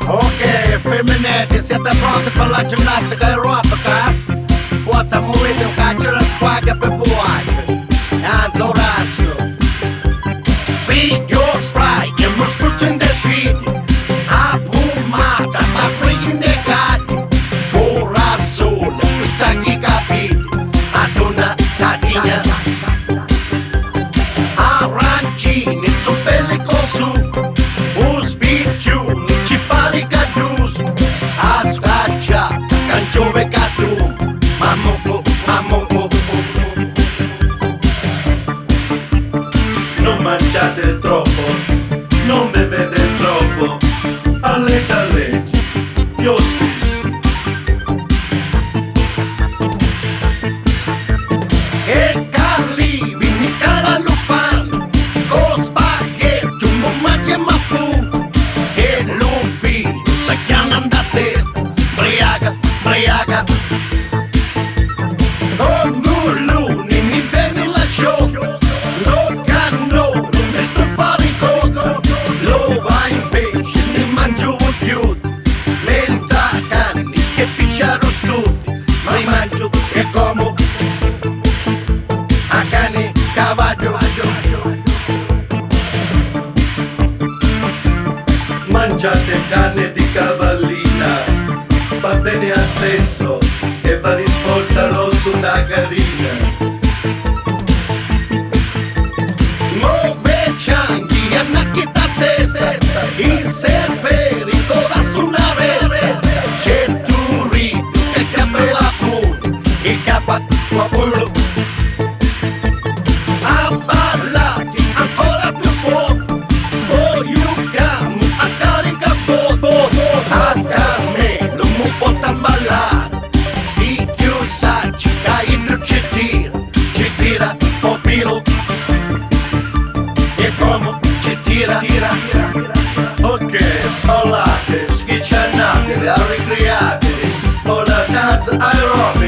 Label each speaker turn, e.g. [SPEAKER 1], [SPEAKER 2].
[SPEAKER 1] Ok, femminette, siete pronti per la ginnastica aerobica? Forza, muovete un caccio la squadra per voi. Anzi, Orazio. Beat your strike, and we're switching the shit. Appumata, ma freaking the god. Corazon, tutta chi capiti. Aduna, Nadigna. Arancini, su pelle con succo. Uspicciuni, ci pari cadus. Ascaccia, canciove cadum. Mamuco, mamuco.
[SPEAKER 2] Non mangiate troppo, non bevete troppo, alleggia alleggia, io scuso.
[SPEAKER 1] E Carli, vini calalupano, con spaghetti, un mangia ma fu. E l'ufficio, si chiamano da testa, briaga, briaga. Con nulluni, mi viene la sciocca, lo cannone, mi stufare in coda, lo va in pesce, ne mangio più. Menta canni, che pisciaro studi, ma li mangio e como. A cane, cavallo,
[SPEAKER 2] Mangiate carne di cavallina, va bene al sesso e va di sforza l'osso da carina.
[SPEAKER 1] muove cianghi, annacchita testa, il serperi, corazzo una resta, c'è tu ridi, e capella pure, il capa, culo. Abballati ancora più poco, poi ucamo a carica foto, a Carmelo non può ballare, di più saggio, dai più ci tira, popilo, e come ci tira.
[SPEAKER 2] Ok, ballate, schiccianate, arricreate, con la danza aerobica.